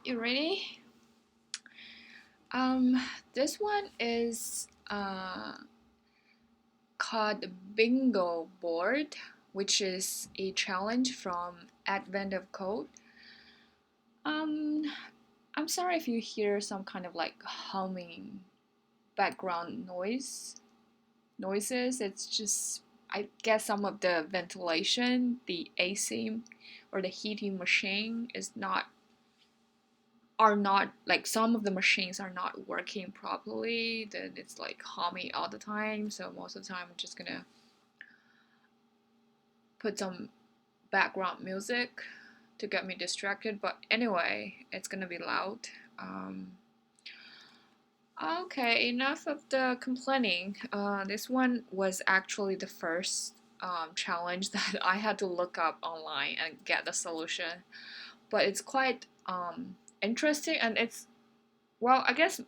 you ready? Um, this one is called the Bingo Board, which is a challenge from Advent of Code. Um, I'm sorry if you hear some kind of like humming background noises. It's just I guess some of the ventilation, the AC or the heating machine is not are not like some of the machines are not working properly, then it's like humming all the time. So most of the time I'm just gonna put some background music to get me distracted, but anyway, it's gonna be loud. um, okay, enough of the complaining. This one was actually the first challenge that I had to look up online and get the solution, but it's quite interesting, and it's, well, I guess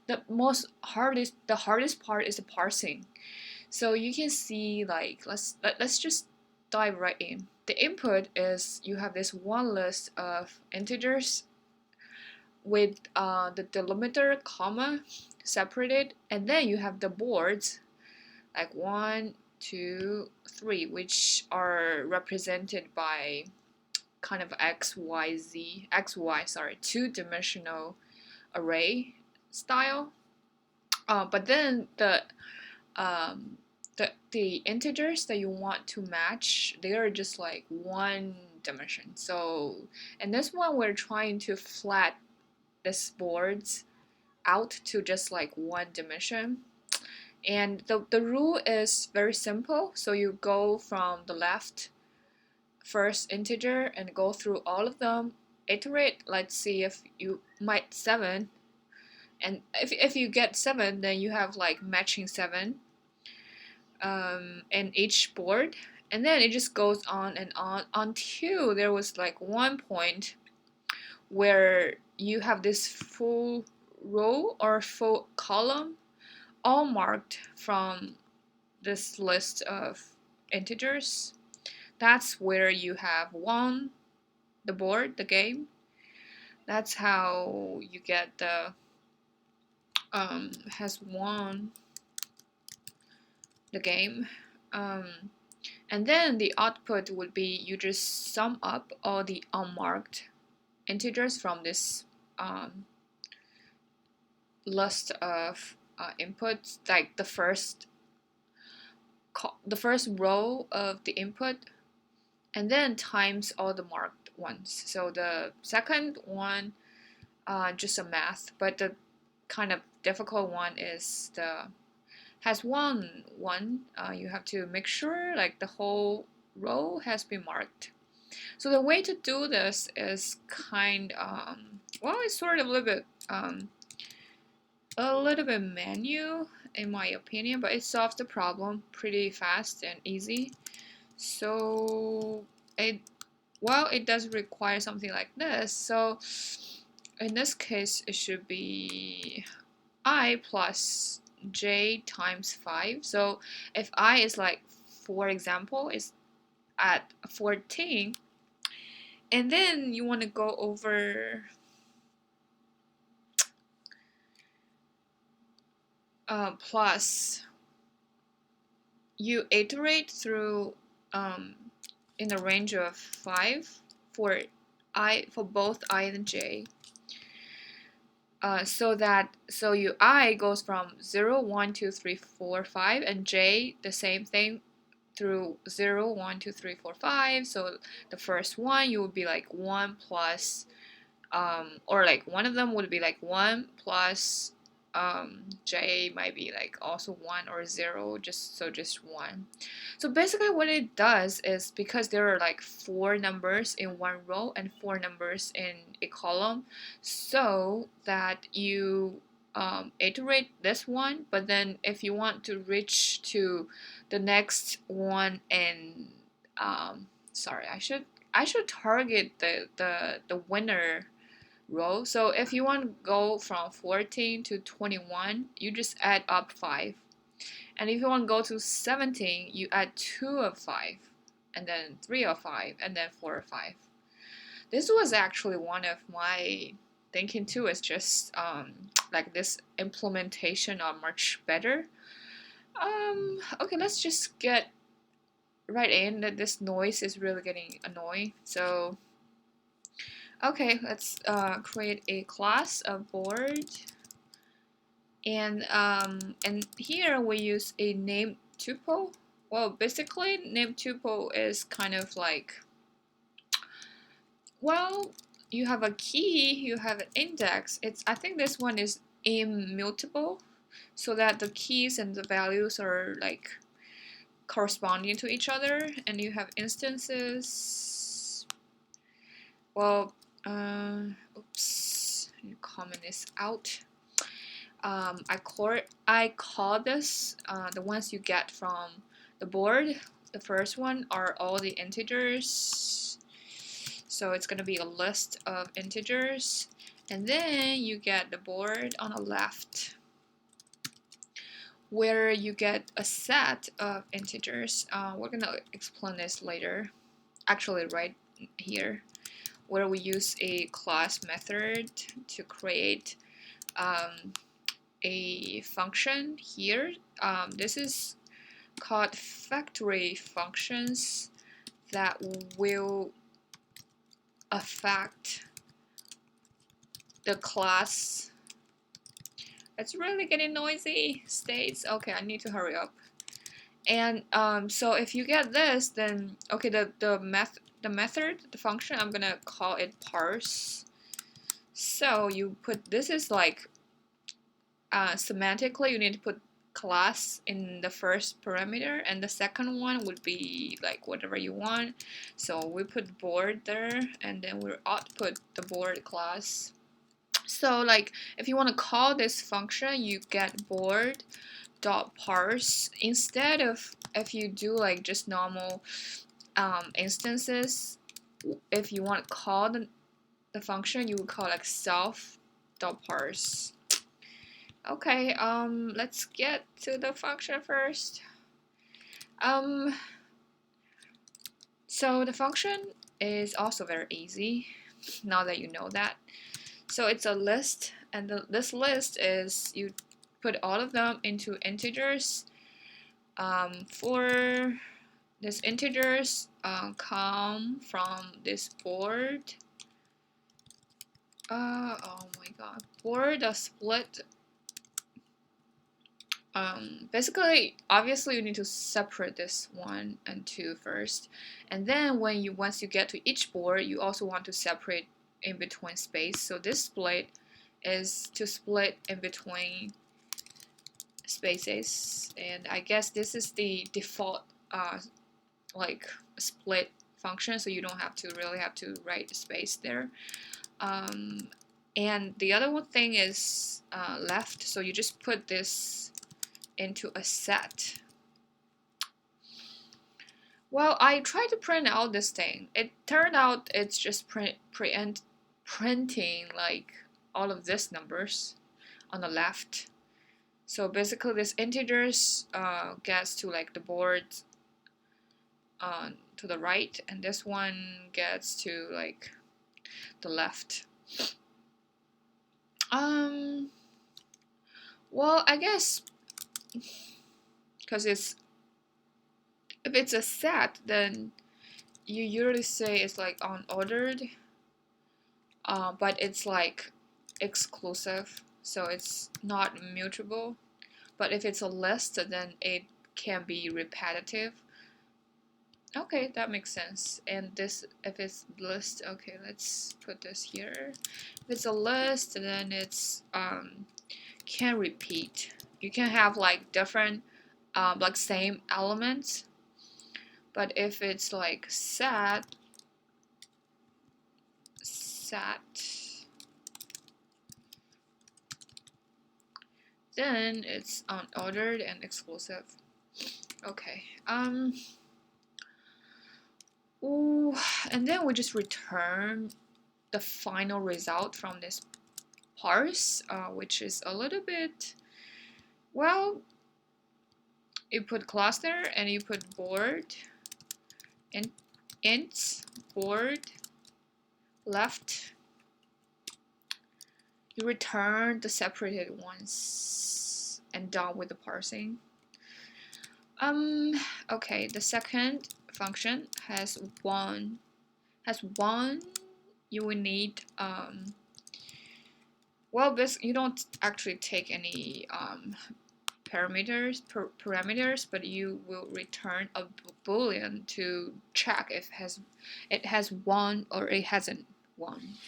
the hardest part is the parsing. So you can see, like, let's just dive right in. The input is you have this one list of integers with the delimiter comma separated, and then you have the boards like 1, 2, 3, which are represented by kind of XY, two-dimensional array style. But then um, the integers that you want to match, they are just like one dimension. So in this one, we're trying to flat this boards out to just like one dimension. And the rule is very simple. So you go from the left first integer and go through all of them, iterate. Let's see if you might 7, and if you get 7, then you have like matching 7 in each board, and then it just goes on and on until there was like one point where you have this full row or full column all marked from this list of integers. That's where you have won the board, the game. That's how you get the has won the game. And then the output would be you just sum up all the unmarked integers from this list of inputs, like the first row of the input, and then times all the marked ones. So the second one, just a math, but the kind of difficult one is the has one. You have to make sure like the whole row has been marked. So the way to do this is well, it's sort of a little bit manual in my opinion, but it solves the problem pretty fast and easy. So it does require something like this. So in this case, it should be I plus j times 5. So if I is like, for example, is at 14, and then you want to go over plus, you iterate through in the range of 5 for both I and j. So you I goes from 0, 1, 2, 3, 4, 5, and j the same thing through 0, 1, 2, 3, 4, 5. So the first one you would be like 1 plus or like one of them would be like 1 plus j might be like also 1 or 0, just 1. So basically what it does is, because there are like 4 numbers in one row and 4 numbers in a column, so that you iterate this one, but then if you want to reach to the next one, and sorry, I should target the winner row. So if you want to go from 14 to 21, you just add up 5. And if you want to go to 17, you add 2 of 5, and then 3 of 5, and then 4 of 5. This was actually one of my thinking too is just like this implementation are much better. Okay, let's just get right in that this noise is really getting annoying. So okay, let's create a class of board, and here we use a name tuple. Well, basically, name tuple is kind of like, well, you have a key, you have an index. I think this one is immutable, so that the keys and the values are like corresponding to each other, and you have instances. Well, oops, comment this out. I call this the ones you get from the board. The first one are all the integers, so it's gonna be a list of integers, and then you get the board on the left, where you get a set of integers. We're gonna explain this later, actually right here, where we use a class method to create a function here. This is called factory functions that will affect the class. It's really getting noisy. States. Okay, I need to hurry up. And so if you get this, then okay, the method, the function, I'm gonna call it parse. So you put, this is like semantically, you need to put class in the first parameter, and the second one would be like whatever you want. So we put board there, and then we output the board class. So like if you want to call this function, you get board dot parse. Instead of, if you do like just normal instances, if you want to call the function, you would call like self dot parse. Okay, let's get to the function first. So the function is also very easy now that you know that. So it's a list, and this list is, you put all of them into integers. For these integers come from this board. Oh my god, board split. Basically, obviously you need to separate this 1 and 2 first, and then once you get to each board, you also want to separate in between space. So this split is to split in between spaces, and I guess this is the default like split function, so you don't have to really have to write the space there. And the other one thing is left, so you just put this into a set. Well, I tried to print out this thing. It turned out it's just printing like all of these numbers on the left. So basically, this integers gets to like the board to the right, and this one gets to like the left. Well, I guess because if it's a set, then you usually say it's like unordered, but it's like exclusive, so it's not mutable. But if it's a list, then it can be repetitive. Okay, that makes sense. And this, if it's list, okay, let's put this here. If it's a list, then it's can repeat. You can have like different like same elements, but if it's like set, then it's unordered and exclusive. Okay. Ooh, and then we just return the final result from this parse, which is a little bit, well, you put class there and you put board and int board left, you return the separated ones and done with the parsing. Okay, the second function has one. You will need well, this you don't actually take any parameters, but you will return a boolean to check if it has one or it hasn't one.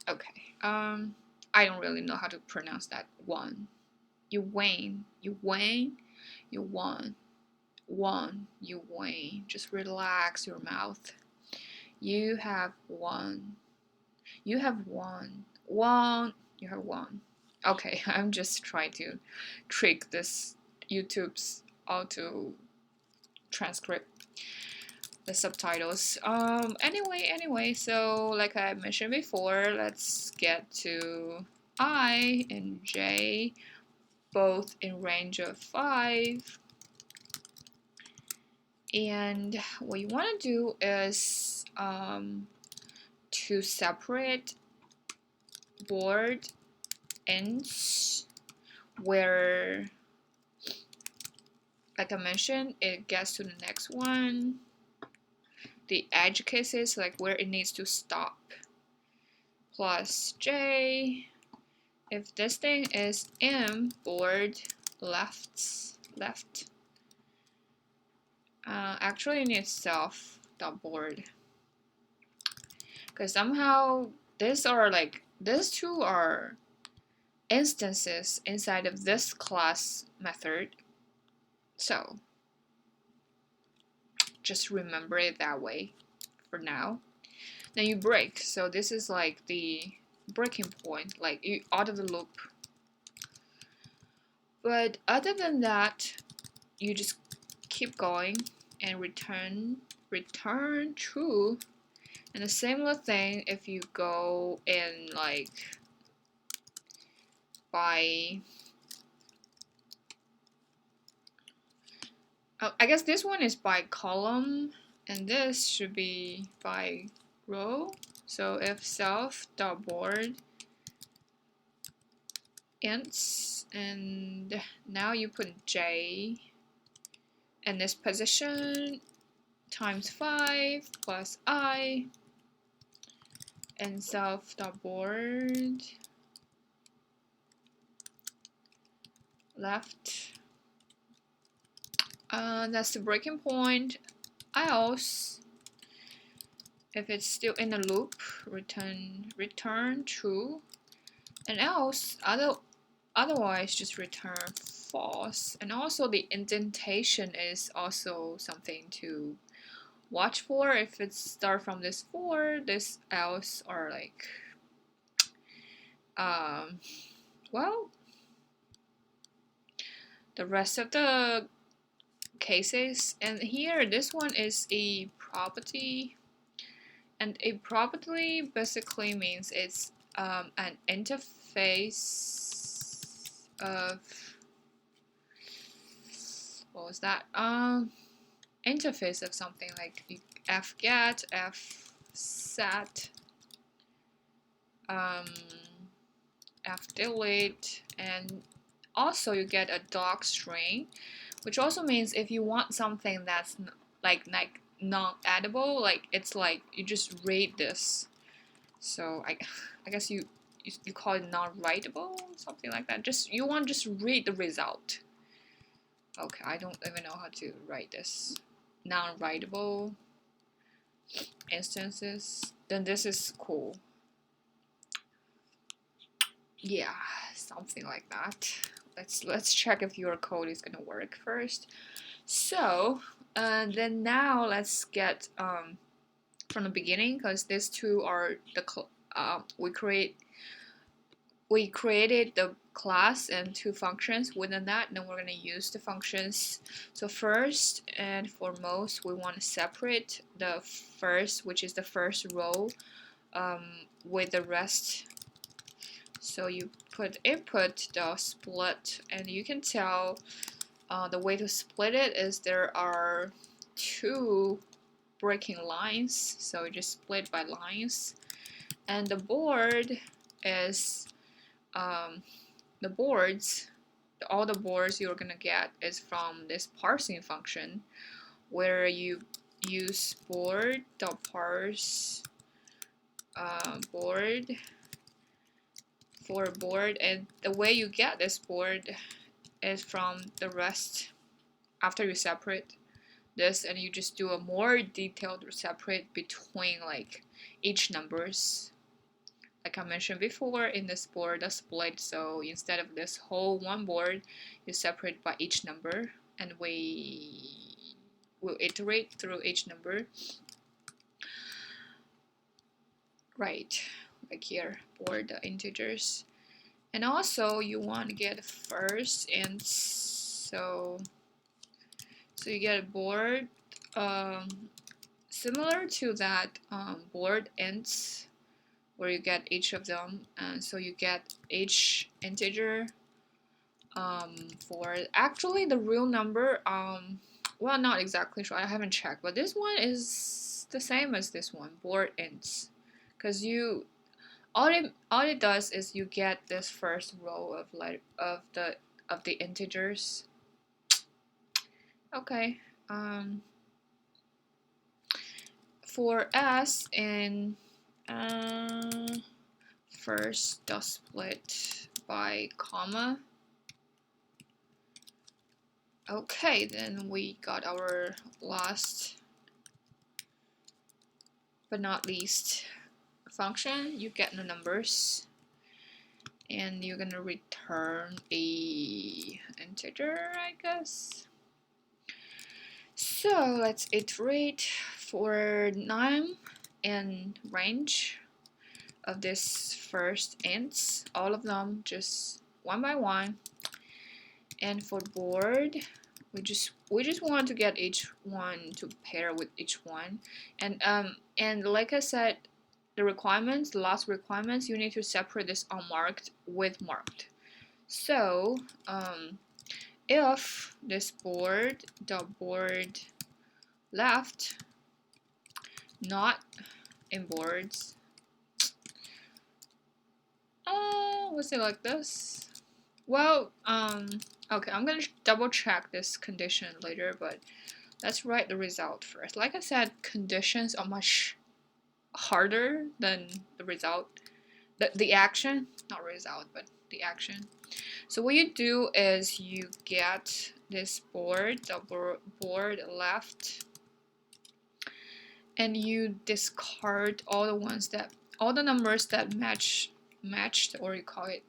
Okay. I don't really know how to pronounce that one. You win. You win. You won. Won. You win. Just relax your mouth. You have won. You have won. Won. You have won. Okay, I'm just trying to trick this YouTube's auto transcript the subtitles. Anyway, so like I mentioned before, let's get to I and J both in range of 5. And what you want to do is to separate board ends where, like I mentioned, it gets to the next one. The edge cases, like where it needs to stop, plus J. If this thing is M board left, actually it needs self dot board, because somehow these two are instances inside of this class method, so just remember it that way for now. Then you break, so this is like the breaking point, like you out of the loop. But other than that, you just keep going and return true. And the similar thing if you go in like by, oh, I guess this one is by column and this should be by row. So if self dot board ints, and now you put J in this position times 5 plus I and self dot board left. That's the breaking point. Else, if it's still in a loop, return true, and else otherwise just return false. And also the indentation is also something to watch for. If it start from this 4, this else are like well, the rest of the cases. And here this one is a property, and a property basically means it's an interface of, what was that, interface of something like fget, fset, fdelete, and also you get a doc string, which also means if you want something that's like non-edible, like it's like you just read this. So I guess you call it non-writable, something like that. Just you want to just read the result. Okay, I don't even know how to write this. Non-writable instances. Then this is cool. Yeah, something like that. Let's check if your code is gonna work first. So then now let's get from the beginning, because these two are the we created the class and 2 functions within that. Then we're going to use the functions. So first and foremost, we want to separate the first, which is the first row, with the rest. So you put input the split, and you can tell the way to split it is there are 2 breaking lines, so you just split by lines. And the board is the boards. All the boards you're gonna get is from this parsing function, where you use board.parse board for board, and the way you get this board is from the rest. After you separate this, and you just do a more detailed separate between like each numbers, like I mentioned before in this board, the split. So instead of this whole one board, you separate by each number, and we will iterate through each number. Right, like here, board the integers. And also you want to get first, and so you get a board similar to that board ends, where you get each of them, and so you get each integer for actually the real number. Well, not exactly sure, I haven't checked, but this one is the same as this one, board ends, because you all it does is you get this first row of the integers. Okay. For s in first dot split by comma. Okay, then we got our last but not least function. You get the numbers, and you're gonna return a integer, I guess. So let's iterate for name and range of this first ints, all of them just one by one. And for board, we just want to get each one to pair with each one. And like I said, the requirements, the last requirements, you need to separate this unmarked with marked. So if this board left not in boards, was it like this? Well, okay, I'm gonna double check this condition later, but let's write the result first. Like I said, conditions are much harder than the result, the action, not result, but the action. So what you do is you get this board, the board left, and you discard all the numbers that matched, or you call it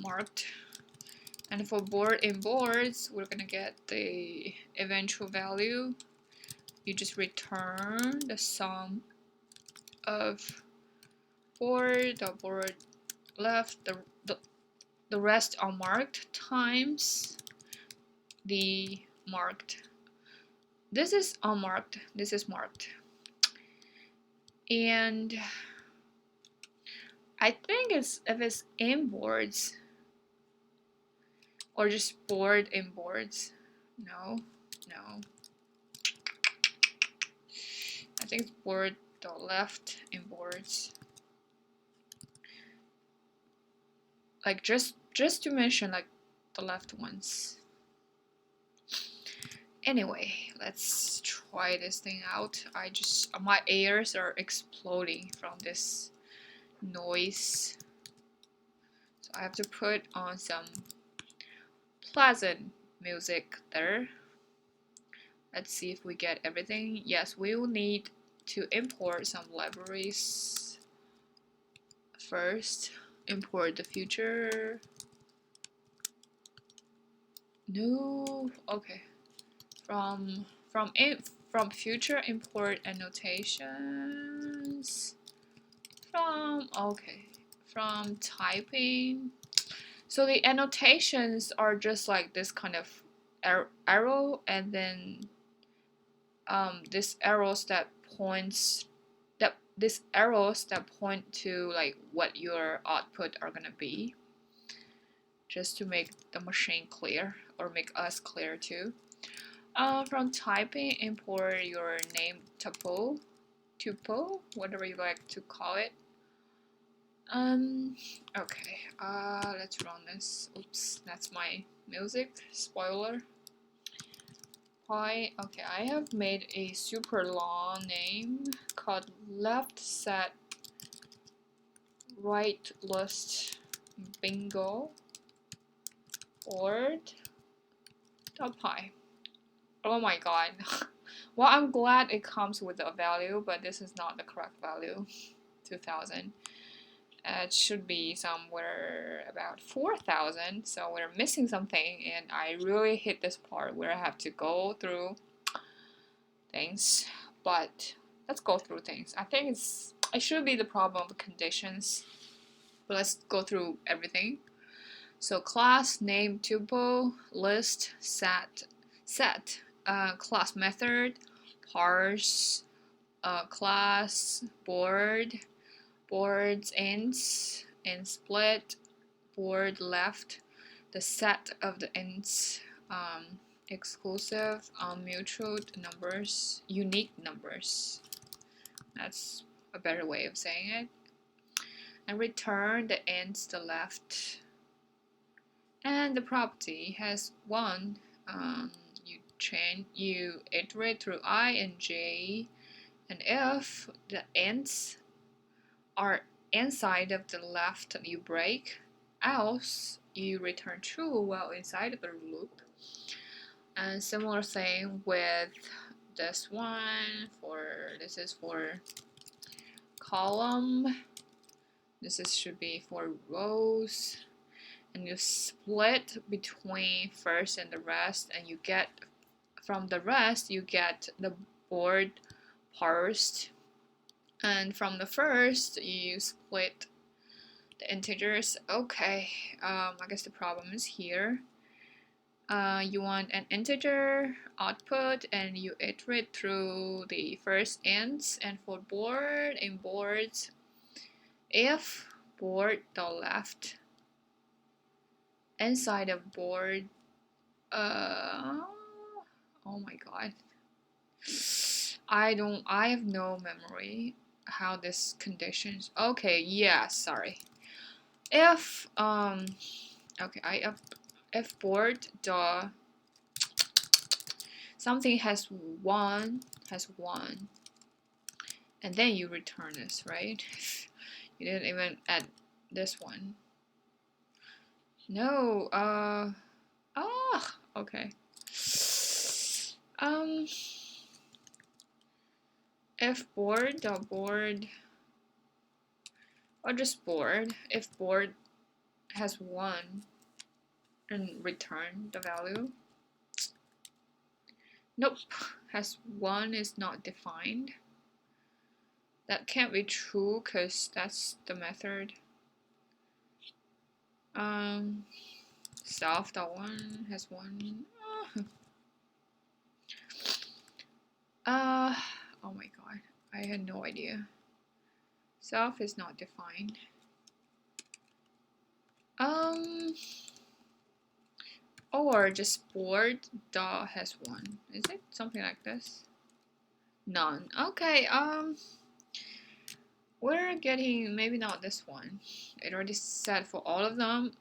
marked. And for board in boards, we're gonna get the eventual value. You just return the sum of the board left, the rest are marked, times the marked. This is unmarked, this is marked. And I think if it's in boards, or just board in boards. No. I think it's board dot left in boards. Like just to mention like the left ones. Anyway, let's try this thing out. My ears are exploding from this noise. So I have to put on some pleasant music there. Let's see if we get everything. Yes, we will need to import some libraries first. Import the future. No, okay. From future, import annotations. From typing. So the annotations are just like this kind of arrow, and then these arrows that point to like what your output are gonna be, just to make the machine clear, or make us clear too. From typing, import your name tuple. tuple, whatever you like to call it. Okay, let's run this. Oops, that's my music. Spoiler. Hi, okay, I have made a super long name called left set right list bingo board .py. Oh my god. Well, I'm glad it comes with a value, but this is not the correct value. 2000. It should be somewhere about 4,000, so we're missing something, and I really hate this part where I have to go through things. But let's go through things. I think it should be the problem of conditions, but let's go through everything. So class name tuple list set class method parse class board boards ends and split board left the set of the ends exclusive mutual numbers unique numbers, that's a better way of saying it, and return the ends to left, and the property has one you iterate through I and j, and if the ends are inside of the left you break, else you return true while inside of the loop. And similar thing with this one, this is for column, should be for rows, and you split between first and the rest, and you get from the rest you get the board parsed, and from the first you split the integers. Okay, I guess the problem is here. You want an integer output and you iterate through the first ends, and for board in boards, if board the left inside of board, oh my god, I have no memory how this conditions. Okay, yeah, sorry. If okay, if board the something has one, and then you return this, right? You didn't even add this one. No, okay. If board the board, or just board, if board has one, and return the value. Nope, has one is not defined. That can't be true because that's the method. Self that one has one. Oh my god, I had no idea. Self is not defined. Or just board dot has one. Is it something like this? None. Okay, we're getting maybe not this one. It already said for all of them,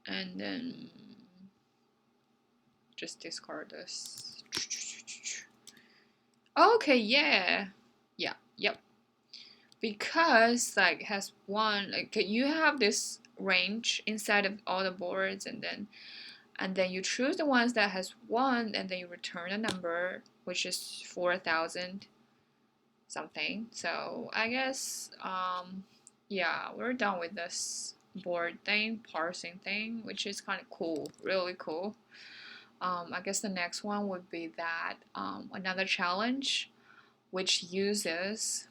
and then just discard this. Okay, yeah, yep. Because like has one, like you have this range inside of all the boards, and then you choose the ones that has one, and then you return a number, which is 4,000 something. So I guess yeah, we're done with this board thing, parsing thing, which is kind of cool, really cool. I guess the next one would be that another challenge which uses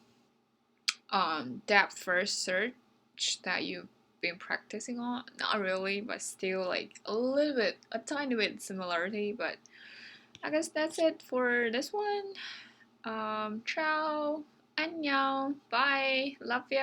depth first search that you've been practicing on. Not really, but still like a tiny bit similarity. But I guess that's it for this one. Ciao, 안녕, bye, love ya.